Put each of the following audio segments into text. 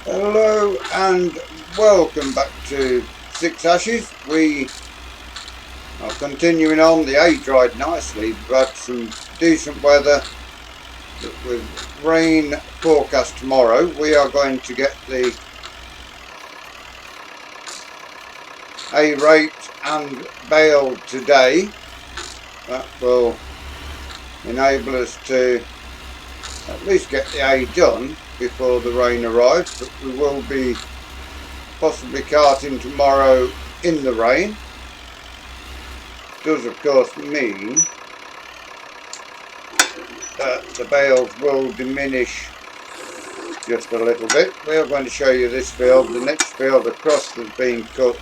Hello and welcome back to Six Ashes. We are continuing on. The hay dried nicely. We've had some decent weather with rain forecast tomorrow. We are going to get the hay raked and baled today. That will enable us to at least get the hay done before the rain arrives, but we will be possibly carting tomorrow in the rain. Does of course mean that the bales will diminish just a little bit. We are going to show you this field. The next field across has been cut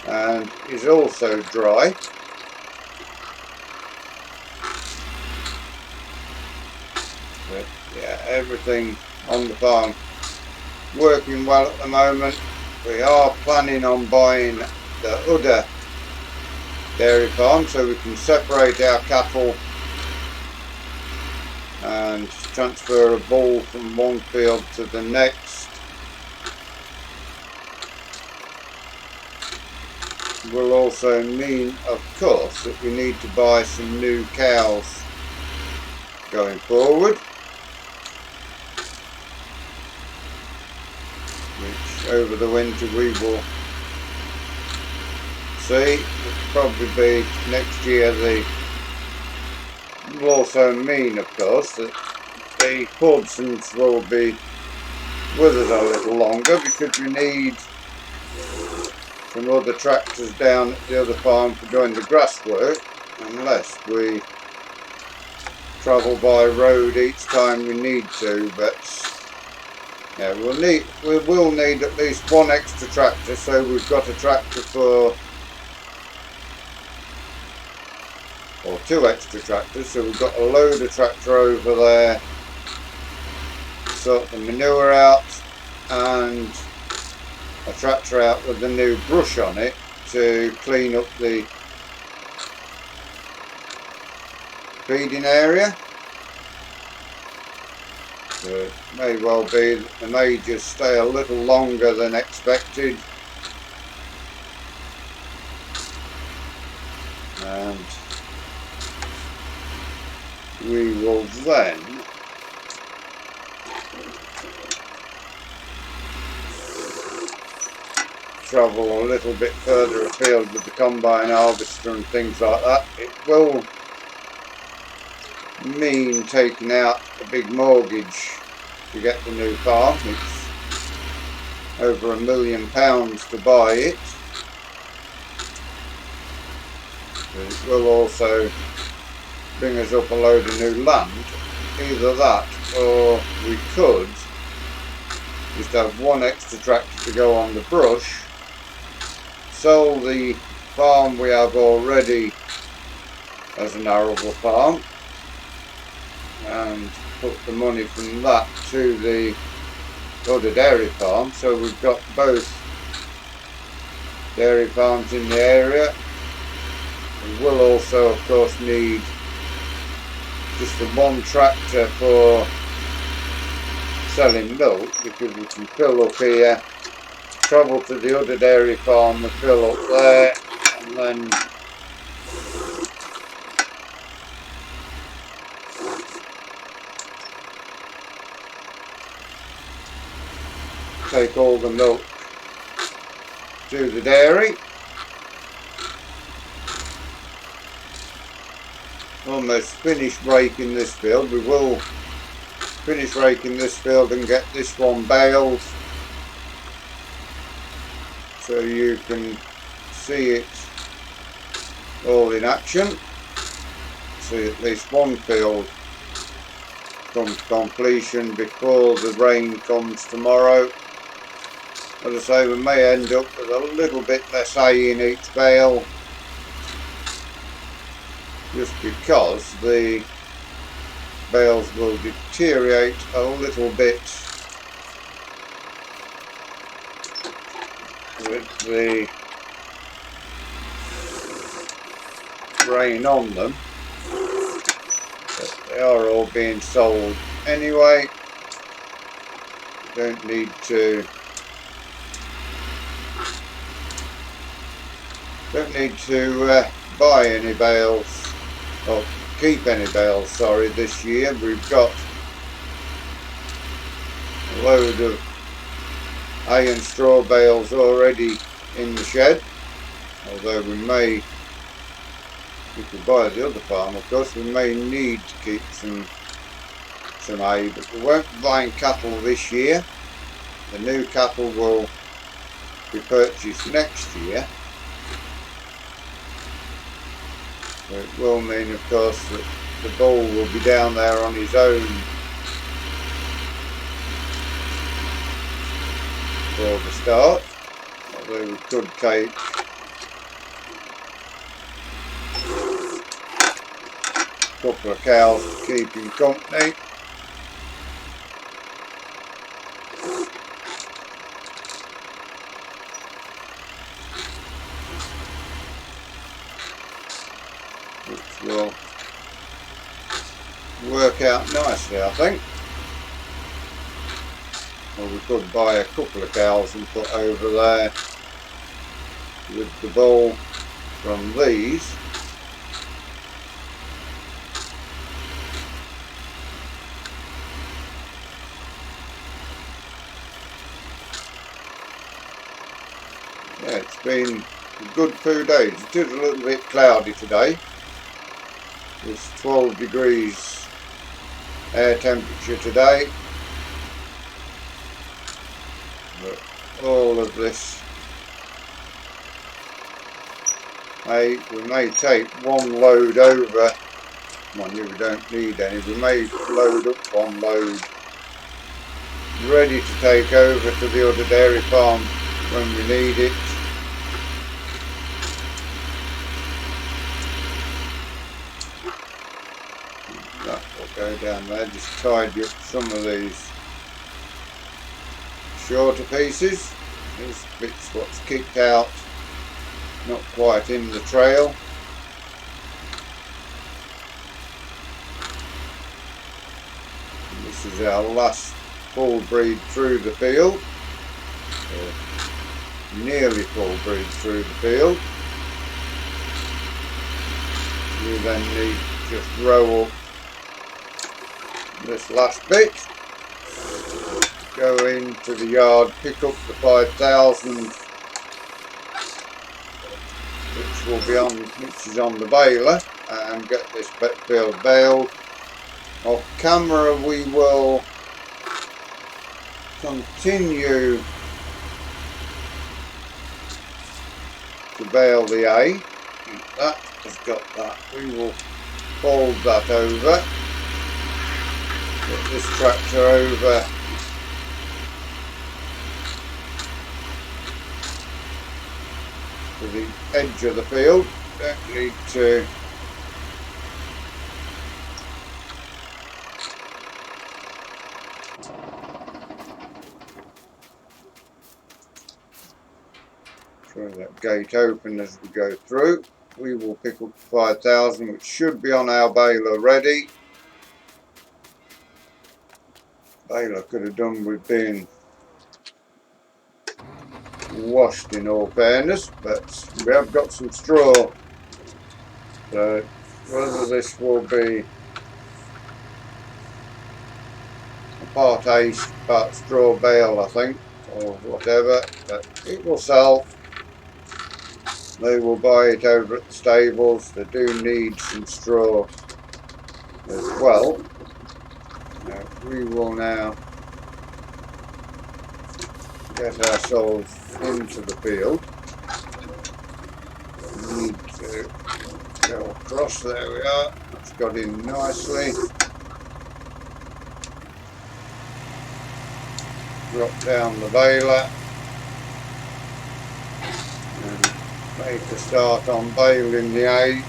and is also dry. But yeah, everything on the farm working well at the moment. We are planning on buying the other dairy farm so we can separate our cattle and transfer a bull from one field to the next. Will also mean, of course, that we need to buy some new cows going forward, which over the winter we will see. It'll probably be next year. Will also mean, of course, that the fordsons will be with us a little longer because we need some other tractors down at the other farm for doing the grass work, unless we travel by road each time we need to. But yeah, we will need at least one extra tractor, so we've got a tractor for, or two extra tractors, so we've got a loader tractor over there to sort the manure out, and a tractor out with the new brush on it to clean up the feeding area. So it may well be that they may just stay a little longer than expected, and we will then travel a little bit further afield with the combine harvester and things like that. It will mean taking out a big mortgage to get the new farm. It's over £1 million to buy it. But it will also bring us up a load of new land. Either that, or we could just have one extra tractor to go on the brush, sell the farm we have already as an arable farm, and put the money from that to the other dairy farm. So we've got both dairy farms in the area. We will also of course need just the one tractor for selling milk, because we can fill up here, travel to the other dairy farm and fill up there, and then take all the milk to the dairy. Almost finished raking this field. We will finish raking this field and get this one baled so you can see it all in action. See at least one field come to completion before the rain comes tomorrow. As I say, we may end up with a little bit less hay in each bale, just because the bales will deteriorate a little bit with the rain on them. But they are all being sold anyway, don't need to buy any bales, or keep any bales, sorry, this year. We've got a load of hay and straw bales already in the shed, although we may, if we buy the other farm of course, we may need to keep some hay, but we won't be buying cattle this year. The new cattle will be purchased next year. So it will mean of course that the bull will be down there on his own for the start, although we could take a couple of cows to keep him company. Which will work out nicely, I think. Or we could buy a couple of cows and put over there with the bull from these. Yeah, it's been a good few days. It is a little bit cloudy today. It's 12 degrees air temperature today. But all of this hay, we may take one load over. Mind you, we don't need any. We may load up one load ready to take over to the other dairy farm when we need it. That will go down there. Just tidy up some of these shorter pieces. These bits what's kicked out, not quite in the trail. And this is our last full breed through the field, or nearly full breed through the field. We then need to just roll up this last bit, go into the yard, pick up the 5,000 which is on the baler, and get this field baled. Off camera we will continue to bale the hay. That has got that. We will fold that over, get this tractor over to the edge of the field. Don't need to throw that gate open as we go through. We will pick up 5,000, which should be on our baler ready. Baler could have done with being washed in all fairness, but we have got some straw, so whether this will be a part hay, part straw bale I think, or whatever, but it will sell. They will buy it over at the stables. They do need some straw as well. Now, we will now get ourselves into the field. We need to go across. There we are. That's got in nicely. Drop down the baler and make a start on baling the hay.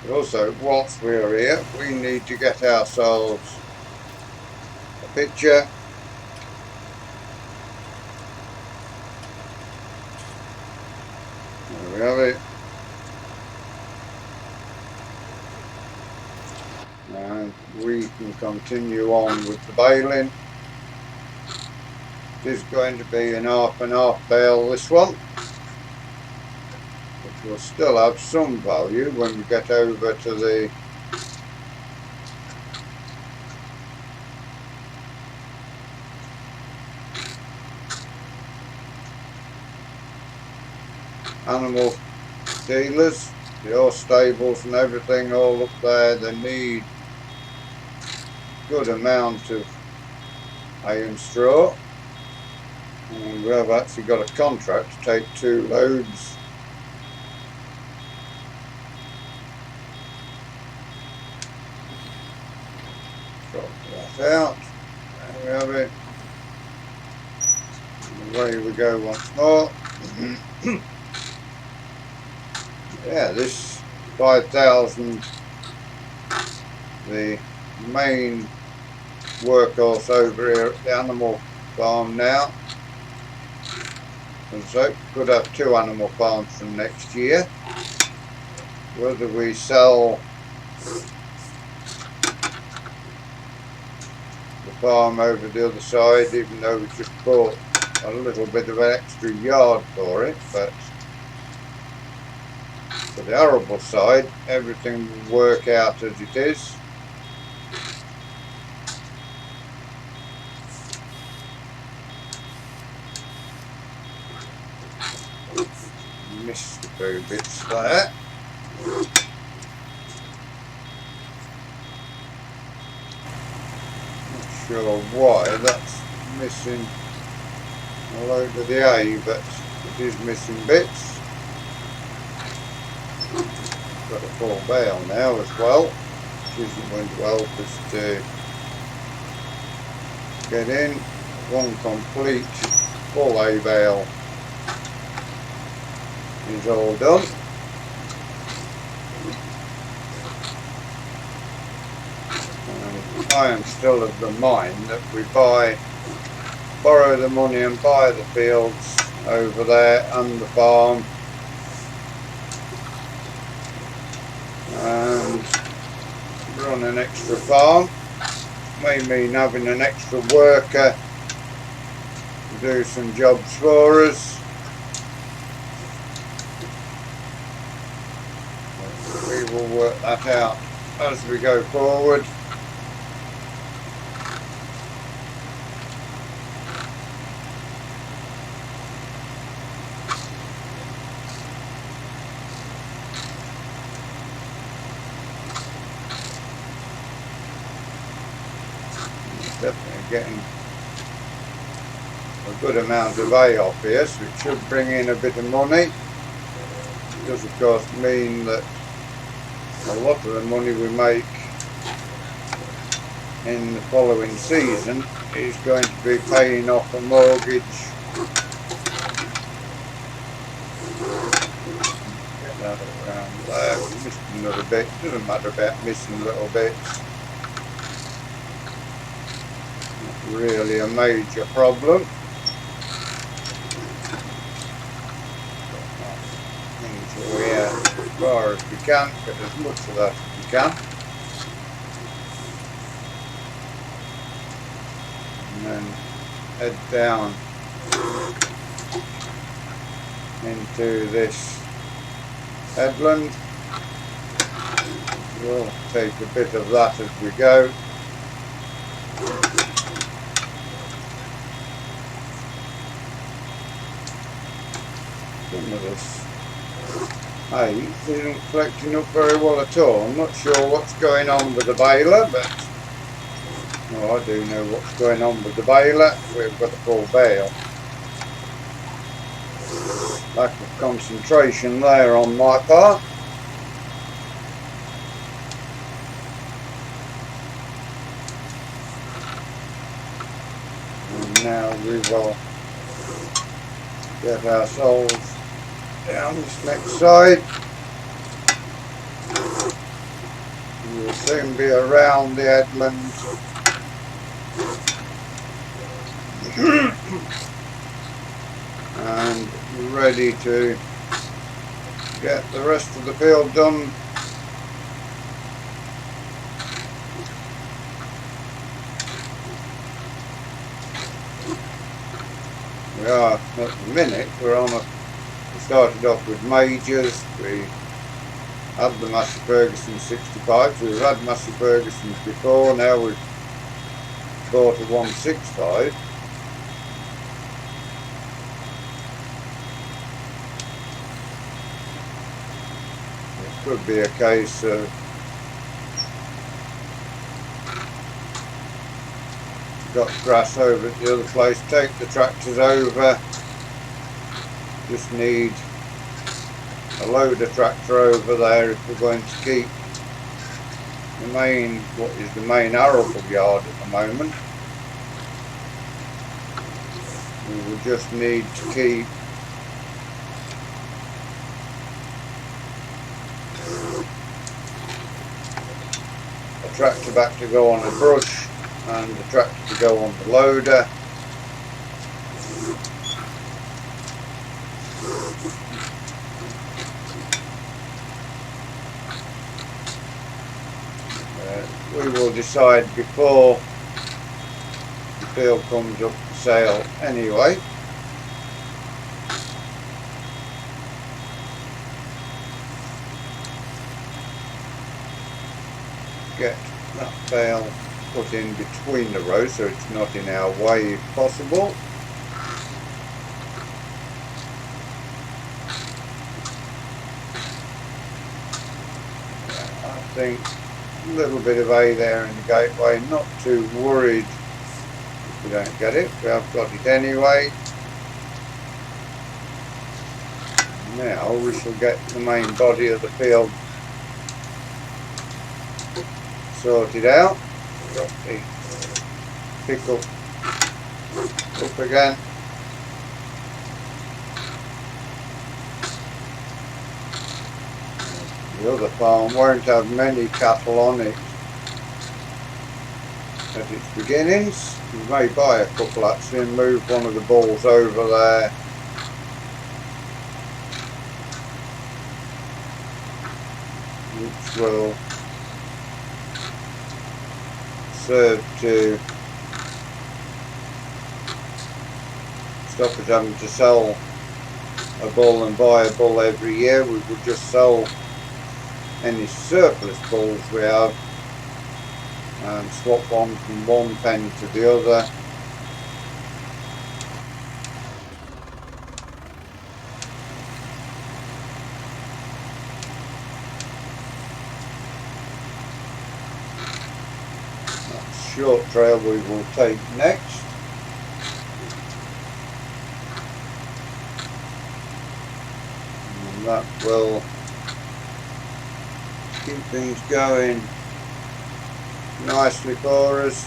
But also, whilst we're here, we need to get ourselves a picture. There we have it. And we can continue on with the baling. It is going to be an half and half bale, this one, which will still have some value when we get over to the animal dealers, the horse stables and everything all up there. They need a good amount of hay and straw, and we have actually got a contract to take 2 loads. Drop that out. There we have it. And away we go once more. Yeah, this 5,000, the main workhorse over here at the animal farm now. And so could have 2 animal farms from next year. Whether we sell the farm over the other side, even though we just bought a little bit of an extra yard for it, but for the arable side, everything will work out as it is. Missed a few bits there. Not sure why that's missing a load of the hay, but it is missing bits. Got a full bale now as well, which isn't going to help us to get in. One complete full hay bale is all done. And I am still of the mind that we borrow the money and buy the fields over there and the farm, and run an extra farm. May mean having an extra worker to do some jobs for us. We will work that out as we go forward. Definitely getting a good amount of hay off here, so it should bring in a bit of money. It does of course mean that a lot of the money we make in the following season is going to be paying off a mortgage. Get that around there. We missed another bit. Doesn't matter about missing little bits. Really a major problem. Into here as far as we can, get as much of that as we can, and then head down into this headland. We'll take a bit of that as we go. Some of this hay isn't collecting up very well at all. I'm not sure what's going on with the baler, but I do know what's going on with the baler. We've got a full bale. Lack of concentration there on my part. And now we will get ourselves down this next side. We will soon be around the headland. And ready to get the rest of the field done we are at the minute. We started off with majors. We had the Massey Ferguson 65s. We've had Massey Fergusons before. Now we've bought a 165. It could be a case of got grass over at the other place, take the tractors over, just need a loader tractor over there if we're going to keep what is the main arable yard at the moment. We will just need to keep a tractor back to go on a brush and the tractor to go on the loader. We will decide before the field comes up for sale anyway. Get that bale put in between the rows so it's not in our way if possible. I think a little bit of hay there in the gateway, not too worried if we don't get it. We have got it anyway. Now we shall get the main body of the field sorted out. Got the pickup up again. The other farm won't have many cattle on it at its beginnings. You may buy a couple actually and move one of the bulls over there. Which will serve to stop us having to sell a bull and buy a bull every year. We would just sell any surplus bulls we have and swap one from one pen to the other. That short trail we will take next. And that will keep things going nicely for us.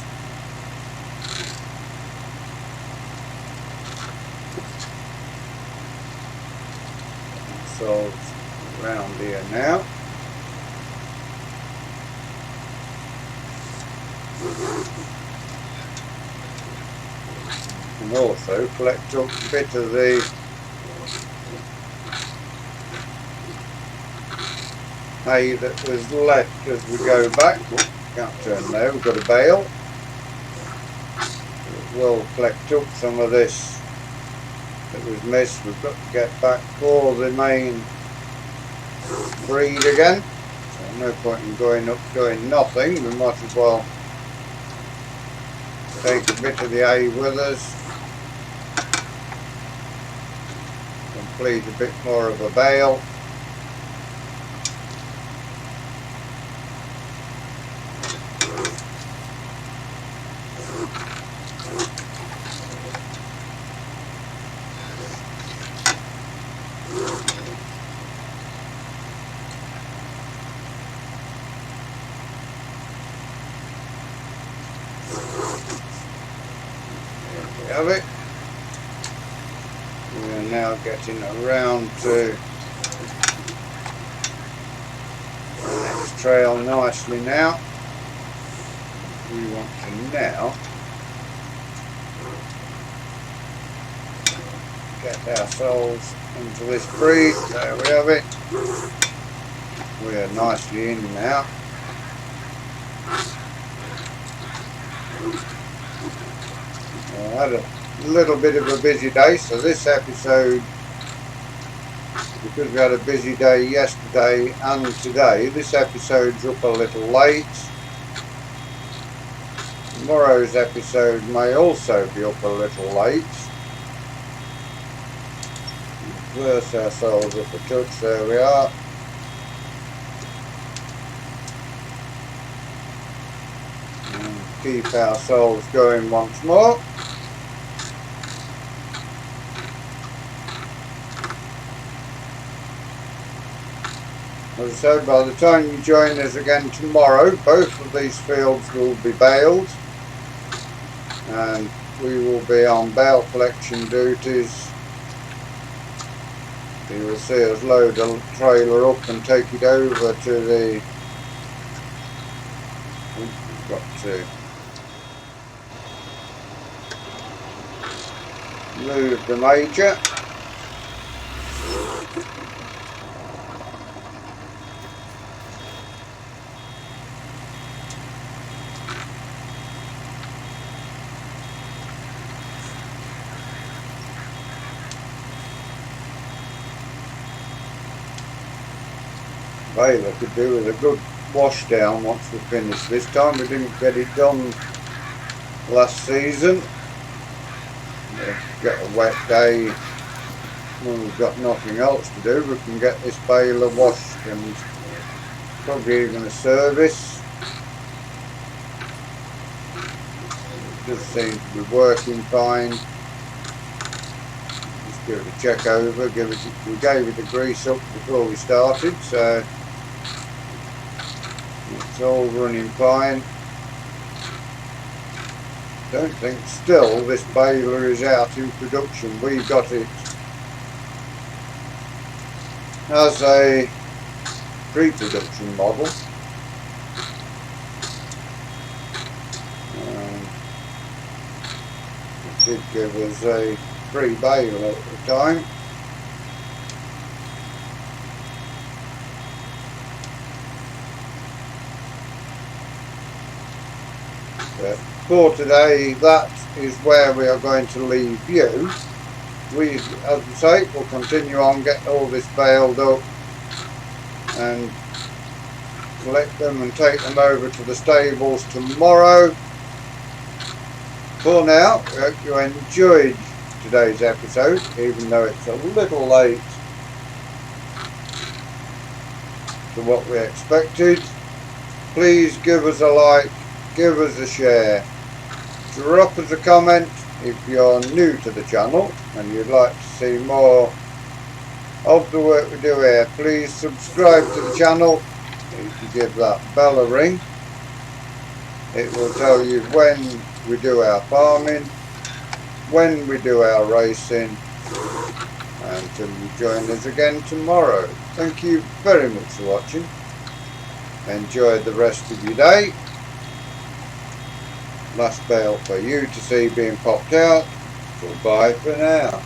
So it's around here now. And also collect up a bit of the hay that was left as we go back. Can't turn there, we've got a bale. We'll collect up some of this that was missed. We've got to get back for the main breed again. So no point in going up doing nothing. We might as well take a bit of the hay with us. Complete a bit more of a bale. Have it. We are now getting around to the next trail nicely now. We want to now get ourselves into this breed. There we have it. We are nicely in now. I had a a little bit of a busy day, so this episode, because we had a busy day yesterday and today, this episode's up a little late. Tomorrow's episode may also be up a little late. Reverse ourselves up a touch, there we are. And keep ourselves going once more. As I said, by the time you join us again tomorrow, both of these fields will be baled, and we will be on bale collection duties. You will see us load the trailer up and take it over to the... We've got to move the major. Baler could do with a good wash down once we finish this time. We didn't get it done last season. Get a wet day when we've got nothing else to do. We can get this baler washed and probably even a service. It does seem to be working fine. Just give it a check over. We gave it a grease up before we started, so it's all running fine. Don't think still this baler is out in production. We got it as a pre-production model. It did give us a free baler at the time. But for today, that is where we are going to leave you. We, as I say, will continue on getting all this baled up and collect them and take them over to the stables tomorrow. For now, we hope you enjoyed today's episode, even though it's a little late to what we expected. Please give us a like, give us a share, drop us a comment if you're new to the channel and you'd like to see more of the work we do here. Please subscribe to the channel. If you give that bell a ring, it will tell you when we do our farming, when we do our racing, until you join us again tomorrow. Thank you very much for watching. Enjoy the rest of your day. Last bale for you to see being popped out. Goodbye for now.